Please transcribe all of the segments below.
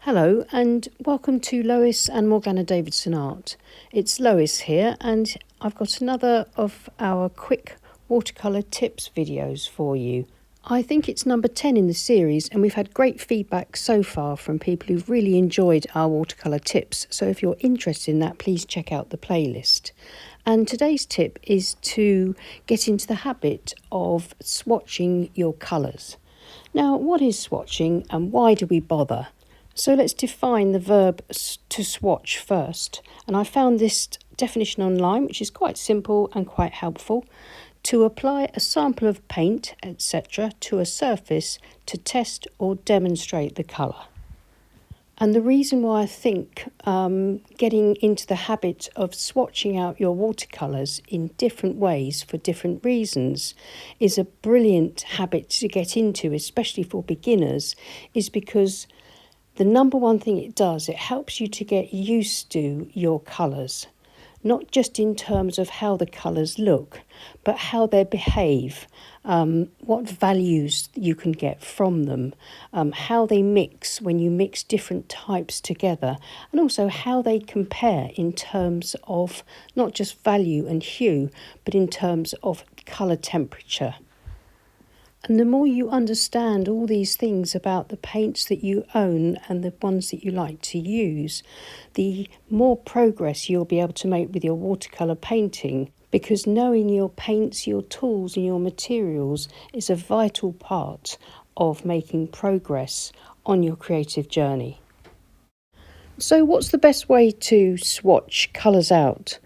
Hello and welcome to Lois and Morgana Davidson Art. It's Lois here and I've got another of our quick watercolour tips videos for you. I think it's number 10 in the series and we've had great feedback so far from people who've really enjoyed our watercolour tips. So if you're interested in that, please check out the playlist. And today's tip is to get into the habit of swatching your colours. Now, what is swatching and why do we bother? So let's define the verb to swatch first. And I found this definition online, which is quite simple and quite helpful. To apply a sample of paint, etc., to a surface to test or demonstrate the colour. And the reason why I think getting into the habit of swatching out your watercolours in different ways for different reasons is a brilliant habit to get into, especially for beginners, is because the number one thing it does, it helps you to get used to your colours, not just in terms of how the colours look, but how they behave, what values you can get from them, how they mix when you mix different types together, and also how they compare in terms of not just value and hue, but in terms of colour temperature. And the more you understand all these things about the paints that you own and the ones that you like to use, the more progress you'll be able to make with your watercolour painting, because knowing your paints, your tools and your materials is a vital part of making progress on your creative journey. So what's the best way to swatch colours out?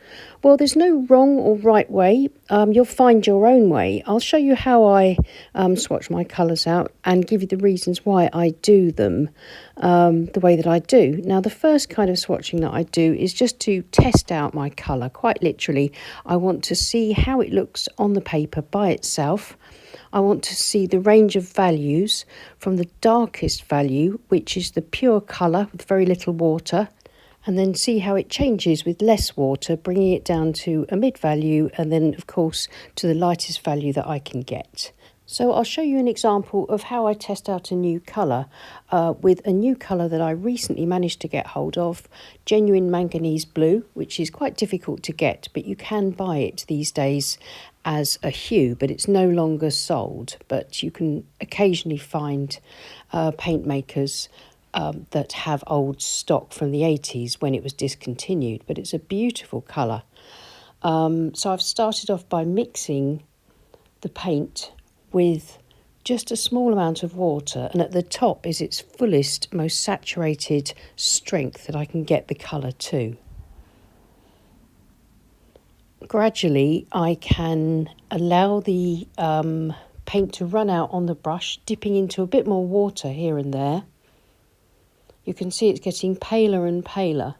Well, there's no wrong or right way. You'll find your own way. I'll show you how I swatch my colours out and give you the reasons why I do them the way that I do. Now, the first kind of swatching that I do is just to test out my colour. Quite literally, I want to see how it looks on the paper by itself. I want to see the range of values from the darkest value, which is the pure colour with very little water, and then see how it changes with less water, bringing it down to a mid value and then, of course, to the lightest value that I can get. So I'll show you an example of how I test out a new colour with a new colour that I recently managed to get hold of, genuine manganese blue, which is quite difficult to get, but you can buy it these days as a hue, but it's no longer sold. But you can occasionally find paint makers that have old stock from the 80s when it was discontinued, but it's a beautiful colour. So I've started off by mixing the paint with just a small amount of water, and at the top is its fullest, most saturated strength that I can get the colour to. Gradually I can allow the paint to run out on the brush, dipping into a bit more water here and there. You can see it's getting paler and paler.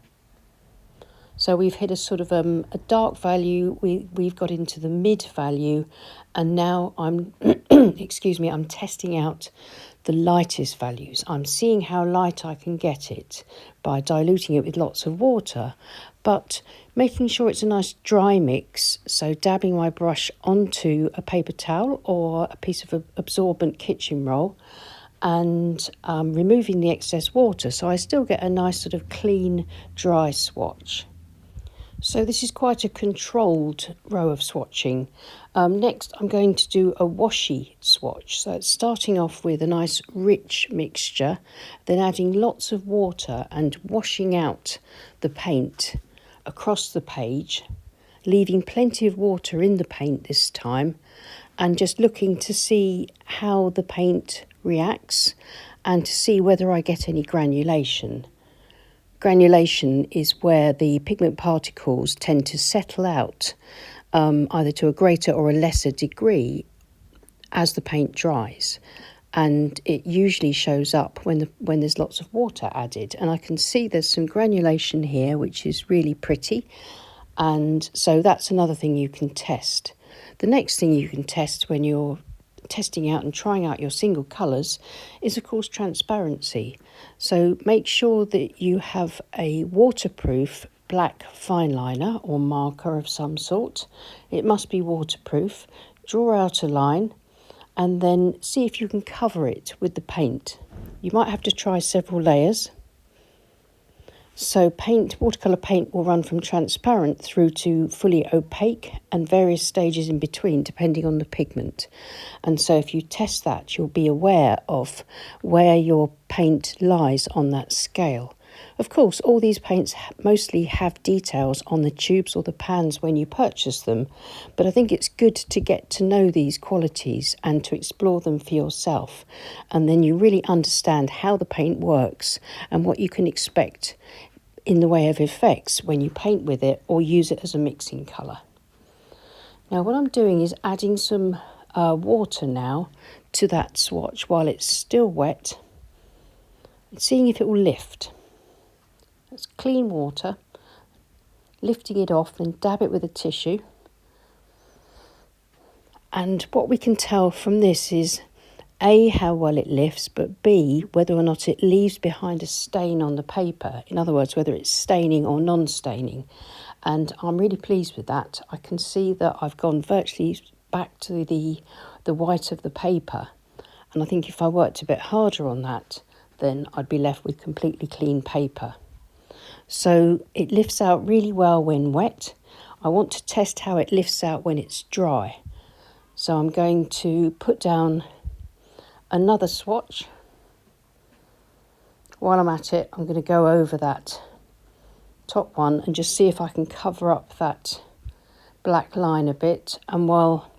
So we've hit a sort of a dark value, we've got into the mid value, and now I'm, I'm testing out the lightest values. I'm seeing how light I can get it by diluting it with lots of water, but making sure it's a nice dry mix, so dabbing my brush onto a paper towel or a piece of absorbent kitchen roll, and removing the excess water, so I still get a nice sort of clean, dry swatch. So this is quite a controlled row of swatching. Next, I'm going to do a washy swatch. So it's starting off with a nice rich mixture, then adding lots of water and washing out the paint across the page, leaving plenty of water in the paint this time, and just looking to see how the paint reacts and to see whether I get any granulation. Granulation is where the pigment particles tend to settle out either to a greater or a lesser degree as the paint dries, and it usually shows up when there's lots of water added, and I can see there's some granulation here which is really pretty, and so that's another thing you can test. The next thing you can test when you're testing out and trying out your single colours is, of course, transparency. So make sure that you have a waterproof black fine liner or marker of some sort. It must be waterproof. Draw out a line and then see if you can cover it with the paint. You might have to try several layers. So watercolour paint will run from transparent through to fully opaque and various stages in between depending on the pigment. And so if you test that, you'll be aware of where your paint lies on that scale. Of course, all these paints mostly have details on the tubes or the pans when you purchase them, but I think it's good to get to know these qualities and to explore them for yourself. And then you really understand how the paint works and what you can expect in the way of effects when you paint with it or use it as a mixing colour. Now what I'm doing is adding some water now to that swatch while it's still wet and seeing if it will lift. It's clean water, lifting it off, then dab it with a tissue. And what we can tell from this is A, how well it lifts, but B, whether or not it leaves behind a stain on the paper. In other words, whether it's staining or non-staining. And I'm really pleased with that. I can see that I've gone virtually back to the white of the paper. And I think if I worked a bit harder on that, then I'd be left with completely clean paper. So it lifts out really well when wet. I want to test how it lifts out when it's dry. So I'm going to put down another swatch. While I'm at it, I'm going to go over that top one and just see if I can cover up that black line a bit. And while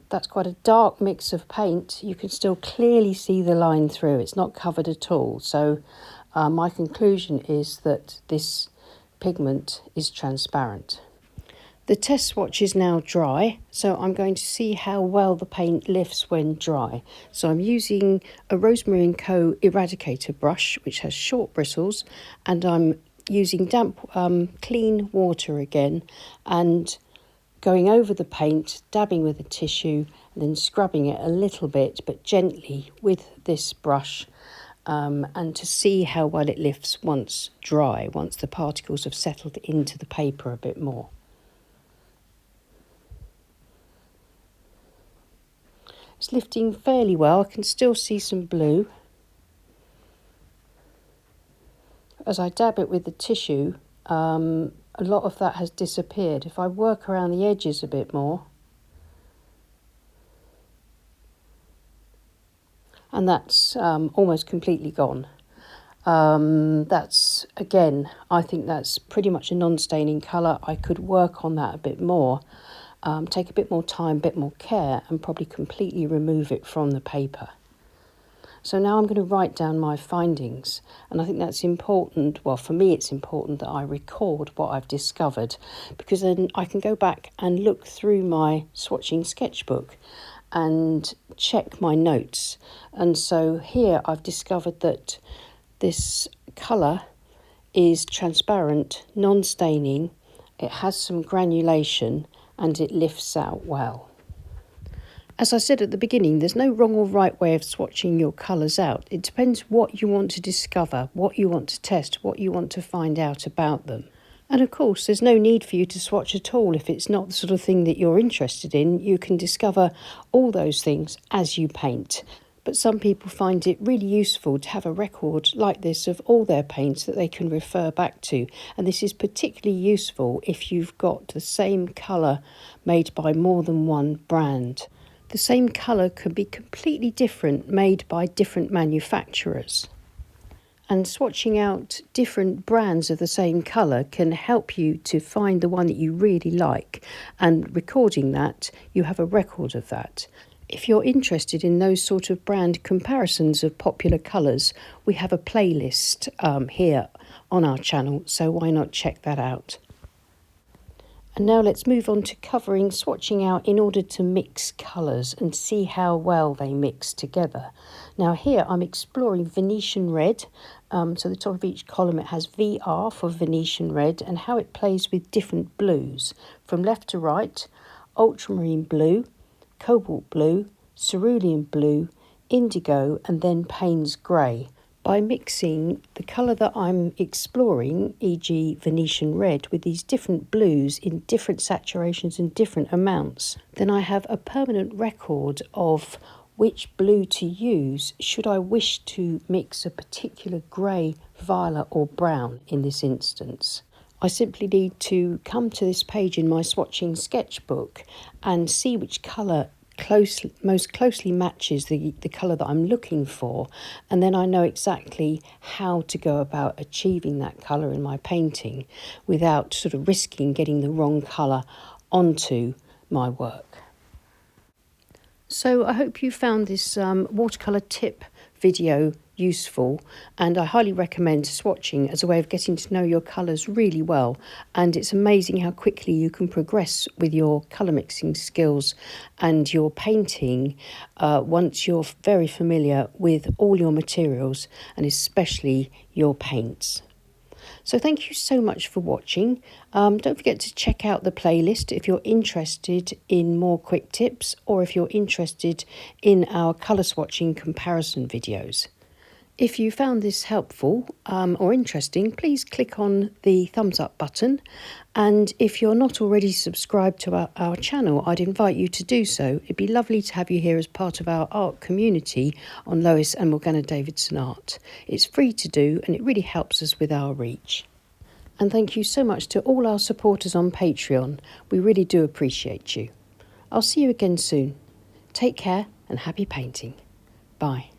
that's quite a dark mix of paint, you can still clearly see the line through. It's not covered at all. So my conclusion is that this pigment is transparent. The test swatch is now dry, so I'm going to see how well the paint lifts when dry. So I'm using a Rosemary & Co eradicator brush, which has short bristles, and I'm using damp, clean water again, and going over the paint, dabbing with a tissue, and then scrubbing it a little bit, but gently with this brush, and to see how well it lifts once dry, once the particles have settled into the paper a bit more. It's lifting fairly well. I can still see some blue. As I dab it with the tissue, a lot of that has disappeared. If I work around the edges a bit more, and that's almost completely gone. That's, again, I think that's pretty much a non-staining colour. I could work on that a bit more, take a bit more time, a bit more care, and probably completely remove it from the paper. So now I'm going to write down my findings, and I think that's important. Well, for me it's important that I record what I've discovered, because then I can go back and look through my swatching sketchbook and check my notes. And so here I've discovered that this colour is transparent, non-staining, it has some granulation, and it lifts out well. As I said at the beginning, there's no wrong or right way of swatching your colours out. It depends what you want to discover, what you want to test, what you want to find out about them. And of course, there's no need for you to swatch at all if it's not the sort of thing that you're interested in. You can discover all those things as you paint. But some people find it really useful to have a record like this of all their paints that they can refer back to. And this is particularly useful if you've got the same colour made by more than one brand. The same colour can be completely different, made by different manufacturers. And swatching out different brands of the same colour can help you to find the one that you really like. And recording that, you have a record of that. If you're interested in those sort of brand comparisons of popular colours, we have a playlist here on our channel, so why not check that out? And now let's move on to covering, swatching out in order to mix colours and see how well they mix together. Now here I'm exploring Venetian red. So the top of each column it has VR for Venetian red, and how it plays with different blues. From left to right, ultramarine blue, cobalt blue, cerulean blue, indigo, and then Payne's grey. By mixing the colour that I'm exploring, e.g. Venetian red, with these different blues in different saturations and different amounts, then I have a permanent record of which blue to use should I wish to mix a particular grey, violet or brown in this instance. I simply need to come to this page in my swatching sketchbook and see which colour most closely matches the colour that I'm looking for, and then I know exactly how to go about achieving that colour in my painting without sort of risking getting the wrong colour onto my work. So I hope you found this watercolour tip video useful, and I highly recommend swatching as a way of getting to know your colours really well, and it's amazing how quickly you can progress with your colour mixing skills and your painting once you're very familiar with all your materials and especially your paints. So thank you so much for watching. Don't forget to check out the playlist if you're interested in more quick tips or if you're interested in our colour swatching comparison videos. If you found this helpful or interesting, please click on the thumbs up button. And if you're not already subscribed to our channel, I'd invite you to do so. It'd be lovely to have you here as part of our art community on Lois and Morgana Davidson Art. It's free to do and it really helps us with our reach. And thank you so much to all our supporters on Patreon. We really do appreciate you. I'll see you again soon. Take care and happy painting. Bye.